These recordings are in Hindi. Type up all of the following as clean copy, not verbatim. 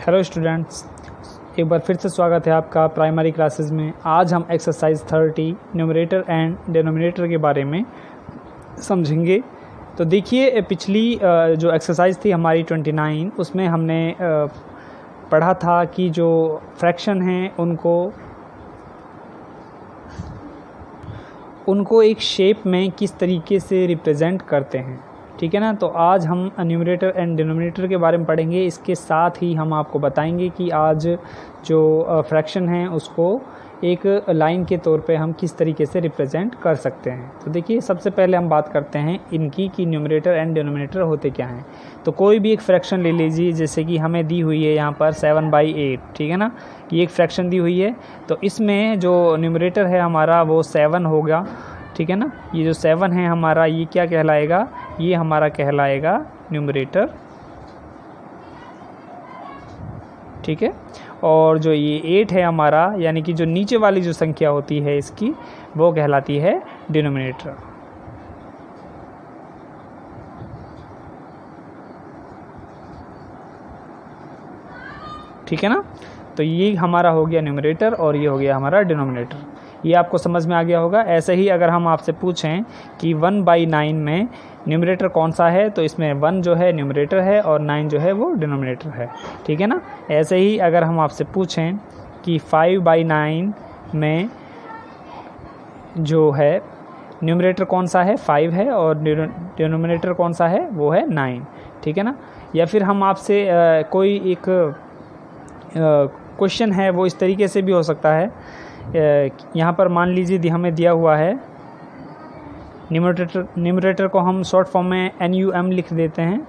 हेलो स्टूडेंट्स, एक बार फिर से स्वागत है आपका प्राइमरी क्लासेस में। आज हम एक्सरसाइज 30 न्यूमरेटर एंड डिनोमिनेटर के बारे में समझेंगे। तो देखिए, पिछली जो एक्सरसाइज थी हमारी 29, उसमें हमने पढ़ा था कि जो फ्रैक्शन हैं उनको एक शेप में किस तरीके से रिप्रेजेंट करते हैं, ठीक है ना। तो आज हम न्यूमरेटर एंड डिनोमिनेटर के बारे में पढ़ेंगे। इसके साथ ही हम आपको बताएंगे कि आज जो फ्रैक्शन है उसको एक लाइन के तौर पे हम किस तरीके से रिप्रेजेंट कर सकते हैं। तो देखिए, सबसे पहले हम बात करते हैं इनकी कि न्यूमरेटर एंड डिनोमिनेटर होते क्या हैं। तो कोई भी एक फ्रैक्शन ले लीजिए, जैसे कि हमें दी हुई है यहाँ पर 7/8, ठीक है ना। ये एक फ्रैक्शन दी हुई है, तो इसमें जो न्यूमरेटर है हमारा वो 7 होगा, ठीक है ना। ये जो 7 है हमारा, ये क्या कहलाएगा, ये हमारा कहलाएगा न्यूमरेटर, ठीक है। और जो ये 8 है हमारा, यानी कि जो नीचे वाली जो संख्या होती है इसकी, वो कहलाती है डिनोमिनेटर। ठीक है ना। तो ये हमारा हो गया न्यूमरेटर और ये हो गया हमारा डिनोमिनेटर। ये आपको समझ में आ गया होगा। ऐसे ही अगर हम आपसे पूछें कि 1/9 में न्यूमरेटर कौन सा है, तो इसमें 1 जो है न्यूमरेटर है और 9 जो है वो डिनोमिनेटर है, ठीक है ना। ऐसे ही अगर हम आपसे पूछें कि 5/9 में जो है न्यूमरेटर कौन सा है, 5 है, और डिनोमिनेटर कौन सा है, वो है 9, ठीक है ना। या फिर हम आपसे कोई एक क्वेश्चन है, वो इस तरीके से भी हो सकता है। यहाँ पर मान लीजिए हमें दिया हुआ है न्यूमरेटर को हम शॉर्ट फॉर्म में NUM लिख देते हैं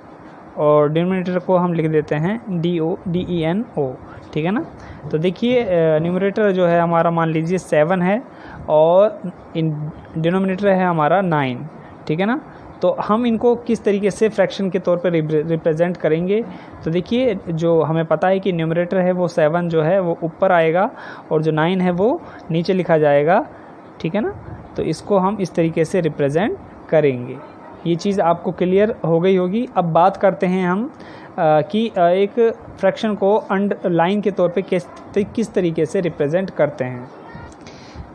और डिनोमिनेटर को हम लिख देते हैं DENO, ठीक है ना। तो देखिए, न्यूमरेटर जो है हमारा मान लीजिए 7 है और डिनोमिनेटर है हमारा 9, ठीक है ना। तो हम इनको किस तरीके से फ्रैक्शन के तौर पर रिप्रेजेंट करेंगे। तो देखिए, जो हमें पता है कि न्यूमरेटर है वो 7 जो है वो ऊपर आएगा और जो 9 है वो नीचे लिखा जाएगा, ठीक है ना। तो इसको हम इस तरीके से रिप्रेजेंट करेंगे। ये चीज़ आपको क्लियर हो गई होगी। अब बात करते हैं हम कि एक फ्रैक्शन को अंडरलाइन के तौर पे किस तरीके से रिप्रेजेंट करते हैं।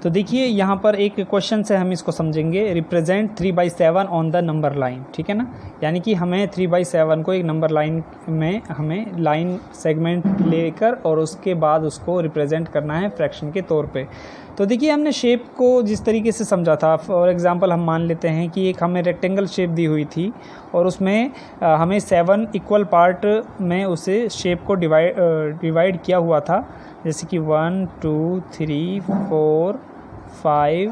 तो देखिए, यहाँ पर एक क्वेश्चन से हम इसको समझेंगे। Represent 3/7 on the number line, ठीक है ना। यानी कि हमें 3/7 को एक नंबर लाइन में हमें लाइन सेगमेंट लेकर और उसके बाद उसको रिप्रेजेंट करना है फ्रैक्शन के तौर पे। तो देखिए, हमने शेप को जिस तरीके से समझा था, फॉर एग्जांपल हम मान लेते हैं कि एक हमें रेक्टेंगल शेप दी हुई थी और उसमें हमें 7 इक्वल पार्ट में उसे शेप को डिवाइड किया हुआ था, जैसे कि 1 2 3 4 5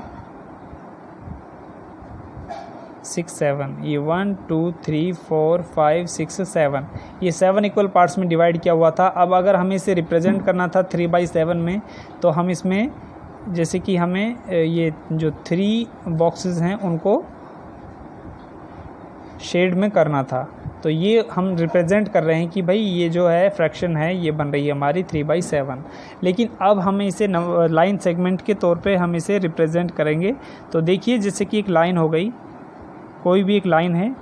6 7। ये 1 2 3 4 5 6 7, ये 7 इक्वल पार्ट्स में डिवाइड किया हुआ था। अब अगर हमें इसे रिप्रेजेंट करना था 3/7 में, तो हम इसमें जैसे कि हमें ये जो 3 बॉक्सेस हैं उनको शेड में करना था। तो ये हम रिप्रेजेंट कर रहे हैं कि भाई ये जो है फ्रैक्शन है, ये बन रही है हमारी 3/7। लेकिन अब हमें इसे लाइन सेगमेंट के तौर पे हम इसे रिप्रेजेंट करेंगे। तो देखिए, जैसे कि एक लाइन हो गई, कोई भी एक लाइन है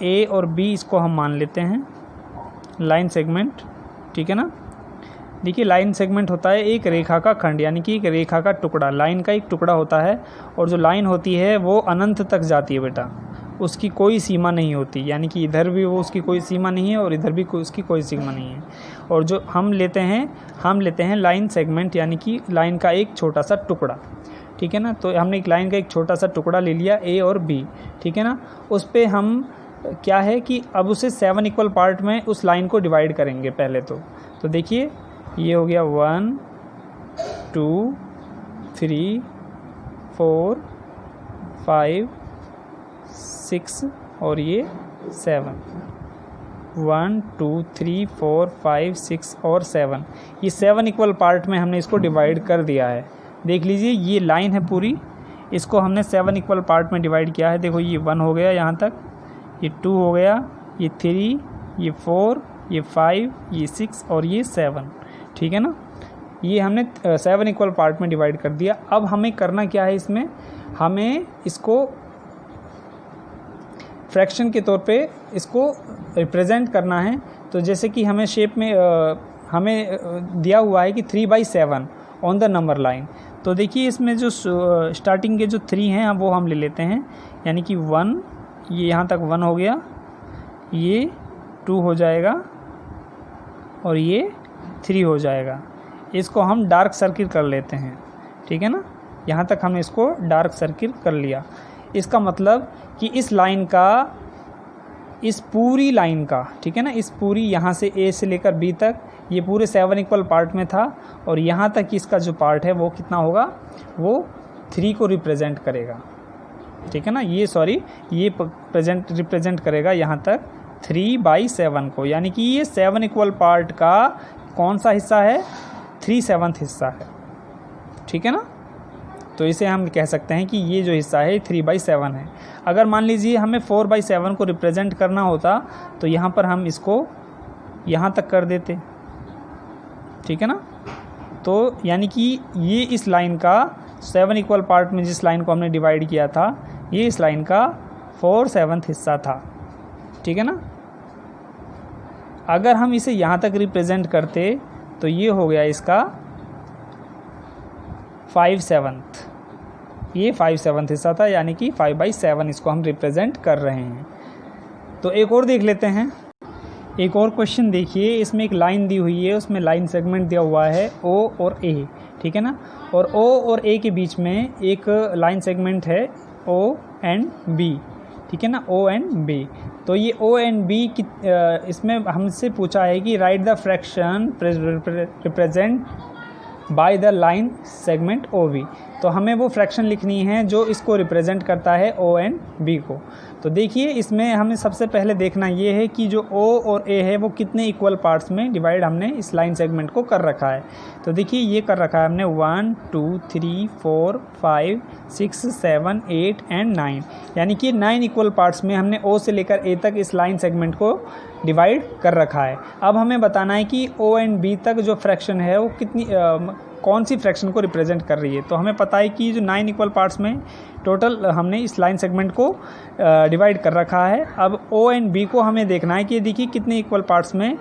A और B, इसको हम मान लेते हैं लाइन सेगमेंट, ठीक है ना। देखिए, लाइन सेगमेंट होता है एक रेखा का खंड, यानी कि एक रेखा का टुकड़ा, लाइन का एक टुकड़ा होता है। और जो लाइन होती है वो अनंत तक जाती है बेटा, उसकी कोई सीमा नहीं होती। यानी कि इधर भी वो उसकी कोई सीमा नहीं है और इधर भी उसकी कोई सीमा नहीं है। और जो हम लेते हैं लाइन सेगमेंट, यानी कि लाइन का एक छोटा सा टुकड़ा, ठीक है ना। तो हमने एक लाइन का एक छोटा सा टुकड़ा ले लिया A और B, ठीक है ना। उस पर हम क्या है कि अब उसे 7 इक्वल पार्ट में उस लाइन को डिवाइड करेंगे पहले तो देखिए, ये हो गया 1 2 3 4 5 6 और ये 7। 1 2 3 4 5 6 और 7, ये 7 इक्वल पार्ट में हमने इसको डिवाइड कर दिया है। देख लीजिए, ये लाइन है पूरी, इसको हमने 7 इक्वल पार्ट में डिवाइड किया है। देखो, ये 1 हो गया यहाँ तक, ये 2 हो गया, ये 3, ये 4, ये 5, ये 6 और ये 7, ठीक है ना। ये हमने 7 इक्वल पार्ट में डिवाइड कर दिया। अब हमें करना क्या है, इसमें हमें इसको फ्रैक्शन के तौर पे इसको रिप्रेजेंट करना है। तो जैसे कि हमें शेप में हमें दिया हुआ है कि 3/7 ऑन द नंबर लाइन। तो देखिए इसमें जो स्टार्टिंग के जो 3 हैं वो हम ले लेते हैं, यानी कि 1, ये यहाँ तक 1 हो गया, ये 2 हो जाएगा और ये 3 हो जाएगा। इसको हम डार्क सर्किल कर लेते हैं, ठीक है ना। यहाँ तक हमने इसको डार्क सर्किल कर लिया। इसका मतलब कि इस लाइन का, इस पूरी लाइन का, ठीक है ना, इस पूरी यहाँ से ए से लेकर बी तक ये पूरे 7 इक्वल पार्ट में था, और यहाँ तक इसका जो पार्ट है वो कितना होगा, वो 3 को रिप्रेजेंट करेगा, ठीक है ना। ये रिप्रेजेंट करेगा यहाँ तक 3/7 को, यानी कि ये 7 इक्वल पार्ट का कौन सा हिस्सा है, 3/7 हिस्सा है, ठीक है ना। तो इसे हम कह सकते हैं कि ये जो हिस्सा है 3/7 है। अगर मान लीजिए हमें 4/7 को रिप्रेजेंट करना होता तो यहाँ पर हम इसको यहाँ तक कर देते, ठीक है ना। तो यानी कि ये इस लाइन का 7 इक्वल पार्ट में जिस लाइन को हमने डिवाइड किया था, ये इस लाइन का 4/7 हिस्सा था, ठीक है ना। अगर हम इसे यहाँ तक रिप्रेजेंट करते तो ये हो गया इसका 5/7, ये 5/7 हिस्सा था, यानी कि 5/7 इसको हम रिप्रेजेंट कर रहे हैं। तो एक और देख लेते हैं, एक और क्वेश्चन देखिए। इसमें एक लाइन दी हुई है, उसमें लाइन सेगमेंट दिया हुआ है O और A, ठीक है ना। और O और A के बीच में एक लाइन सेगमेंट है O एंड B, ठीक है ना, O एंड B। तो ये O एंड B की इसमें हमसे पूछा है कि right the fraction represent by the line segment OB। तो हमें वो फ्रैक्शन लिखनी है जो इसको रिप्रेजेंट करता है O एंड B को। तो देखिए इसमें हमें सबसे पहले देखना ये है कि जो O और A है वो कितने इक्वल पार्ट्स में डिवाइड हमने इस लाइन सेगमेंट को कर रखा है। तो देखिए ये कर रखा है हमने 1 2 3 4 5 6 7 8 एंड 9, यानी कि 9 इक्वल पार्ट्स में हमने O से लेकर A तक इस लाइन सेगमेंट को डिवाइड कर रखा है। अब हमें बताना है कि O एंड B तक जो फ्रैक्शन है वो कितनी कौन सी फ्रैक्शन को रिप्रेजेंट कर रही है। तो हमें पता है कि जो 9 इक्वल पार्ट्स में टोटल हमने इस लाइन सेगमेंट को डिवाइड कर रखा है। अब O एंड B को हमें देखना है कि देखिए कितने इक्वल पार्ट्स में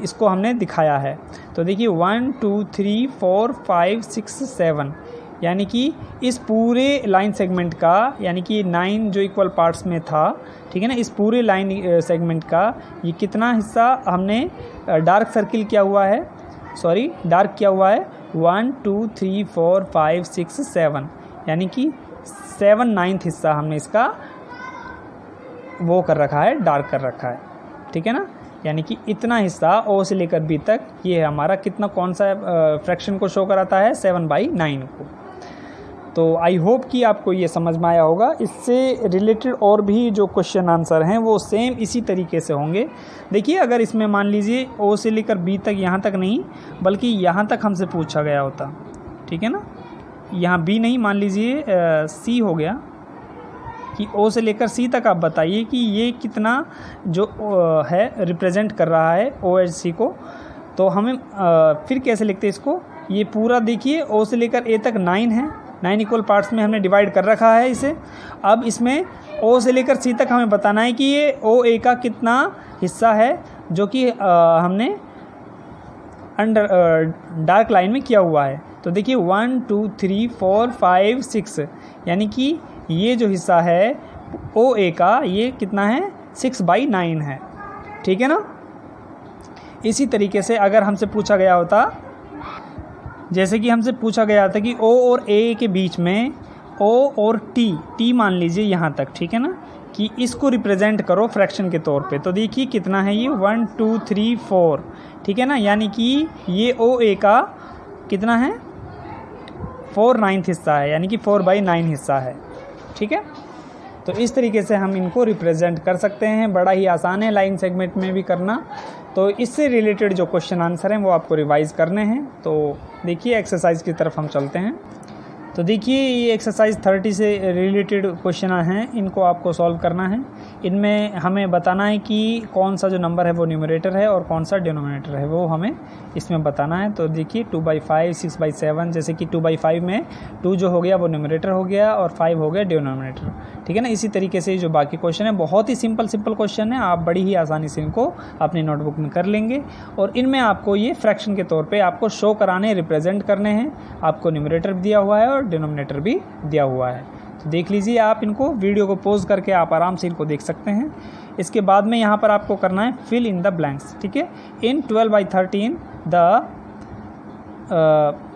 इसको हमने दिखाया है। तो देखिए 1 2 3 4 5 6 7, यानी कि इस पूरे लाइन सेगमेंट का, यानी कि 9 जो इक्वल पार्ट्स में था, ठीक है ना, इस पूरे लाइन सेगमेंट का ये कितना हिस्सा हमने डार्क सर्किल किया हुआ है, डार्क किया हुआ है 1 2 3 4 5 6 7, यानी कि 7/9 हिस्सा हमने इसका वो कर रखा है, डार्क कर रखा है, ठीक है ना। यानी कि इतना हिस्सा O से लेकर B तक ये हमारा कितना कौन सा फ्रैक्शन को शो कराता है, 7/9 को। तो आई होप कि आपको ये समझ में आया होगा। इससे रिलेटेड और भी जो क्वेश्चन आंसर हैं वो सेम इसी तरीके से होंगे। देखिए अगर इसमें मान लीजिए O से लेकर B तक, यहाँ तक नहीं बल्कि यहाँ तक हमसे पूछा गया होता, ठीक है ना, यहाँ B नहीं, मान लीजिए C हो गया कि O से लेकर C तक आप बताइए कि ये कितना जो है रिप्रेजेंट कर रहा है O एच C को। तो हमें फिर कैसे लिखते हैं इसको, ये पूरा देखिए O से लेकर A तक 9 है, 9 इक्वल पार्ट्स में हमने डिवाइड कर रखा है इसे। अब इसमें O से लेकर C तक हमें बताना है कि ये OA का कितना हिस्सा है जो कि हमने अंडर डार्क लाइन में किया हुआ है। तो देखिए 1 2 3 4 5 6, यानी कि ये जो हिस्सा है OA का ये कितना है, 6/9 है, ठीक है ना। इसी तरीके से अगर हमसे पूछा गया होता, जैसे कि हमसे पूछा गया था कि O और A के बीच में O और T मान लीजिए यहाँ तक, ठीक है ना, कि इसको रिप्रेजेंट करो फ्रैक्शन के तौर पे। तो देखिए कितना है ये 1 2 3 4, ठीक है ना, यानी कि ये OA का कितना है, 4/9 हिस्सा है, यानी कि 4/9 हिस्सा है, ठीक है। तो इस तरीके से हम इनको रिप्रेजेंट कर सकते हैं। बड़ा ही आसान है लाइन सेगमेंट में भी करना। तो इससे रिलेटेड जो क्वेश्चन आंसर हैं वो आपको रिवाइज़ करने हैं। तो देखिए एक्सरसाइज की तरफ हम चलते हैं। तो देखिए ये एक्सरसाइज 30 से रिलेटेड क्वेश्चन हैं, इनको आपको सॉल्व करना है। इनमें हमें बताना है कि कौन सा जो नंबर है वो न्यूमरेटर है और कौन सा डिनोमिनेटर है, वो हमें इसमें बताना है। तो देखिए 2/5, 6/7, जैसे कि 2/5 में 2 जो हो गया वो न्यूमरेटर हो गया और 5 हो गया डिनोमिनेटर, ठीक है ना। इसी तरीके से जो बाकी क्वेश्चन है बहुत ही सिंपल क्वेश्चन है, आप बड़ी ही आसानी से इनको अपनी नोटबुक में कर लेंगे। और इनमें आपको ये फ्रैक्शन के तौर पे आपको शो कराने, रिप्रेजेंट करने हैं। आपको न्यूमरेटर भी दिया हुआ है और डिनोमिनेटर भी दिया हुआ है। तो देख लीजिए आप इनको, वीडियो को पॉज करके आप आराम से इनको देख सकते हैं। इसके बाद में यहाँ पर आपको करना है फिल इन द ब्लैंक्स, ठीक है। इन 12/13 द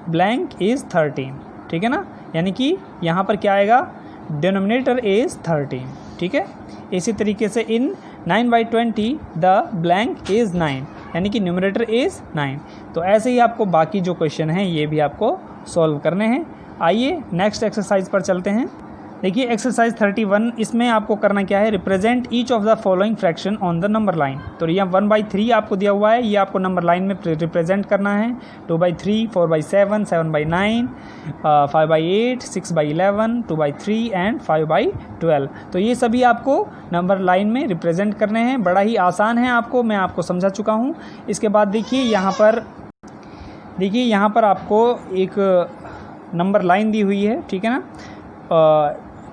ब्लैंक इज़ 13, ठीक है ना। यानी कि यहाँ पर क्या आएगा, डिनोमिनेटर इज़ 13, ठीक है। इसी तरीके से इन 9/20 द ब्लैंक इज़ 9, यानी कि न्यूमरेटर इज़ 9। तो ऐसे ही आपको बाकी जो क्वेश्चन हैं ये भी आपको सॉल्व करने हैं। आइए नेक्स्ट एक्सरसाइज पर चलते हैं। देखिए एक्सरसाइज 31, इसमें आपको करना क्या है, represent each of the following fraction on the number line. तो यहाँ 1/3 आपको दिया हुआ है, ये आपको नंबर लाइन में रिप्रेजेंट करना है। 2/3, 4/7, 7/9, 5/8, 6/11, 2/3 एंड 5/12। तो ये सभी आपको नंबर लाइन में रिप्रेजेंट करने हैं। बड़ा ही आसान है, मैं आपको समझा चुका हूँ। इसके बाद देखिए यहाँ पर आपको एक नंबर लाइन दी हुई है, ठीक है ना।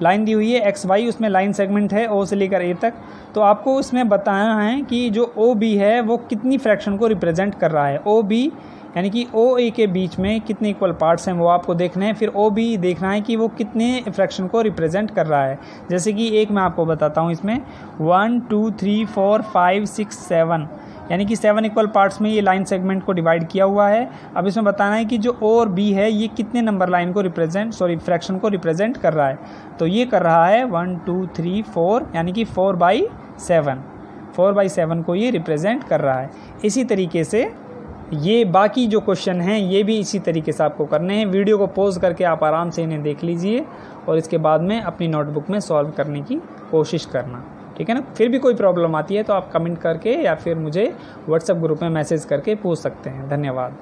लाइन दी हुई है XY, उसमें लाइन सेगमेंट है O से लेकर A तक। तो आपको उसमें बताना है कि जो OB है वो कितनी फ्रैक्शन को रिप्रेजेंट कर रहा है। OB यानी कि OA के बीच में कितने इक्वल पार्ट्स हैं वो आपको देखने हैं। फिर OB देखना है कि वो कितने फ्रैक्शन को रिप्रेजेंट कर रहा है। जैसे कि एक मैं आपको बताता हूँ, इसमें 1 2 3 4 5 6 7, यानी कि 7 इक्वल पार्ट्स में ये लाइन सेगमेंट को डिवाइड किया हुआ है। अब इसमें बताना है कि जो O और B है ये कितने नंबर लाइन को फ्रैक्शन को रिप्रेजेंट कर रहा है। तो ये कर रहा है 1 2 3 4, यानी कि 4/7 को ये रिप्रेजेंट कर रहा है। इसी तरीके से ये बाकी जो क्वेश्चन हैं ये भी इसी तरीके से आपको करने हैं। वीडियो को पॉज करके आप आराम से इन्हें देख लीजिए और इसके बाद में अपनी नोटबुक में सॉल्व करने की कोशिश करना, ठीक है ना। फिर भी कोई प्रॉब्लम आती है तो आप कमेंट करके या फिर मुझे व्हाट्सएप ग्रुप में मैसेज करके पूछ सकते हैं। धन्यवाद।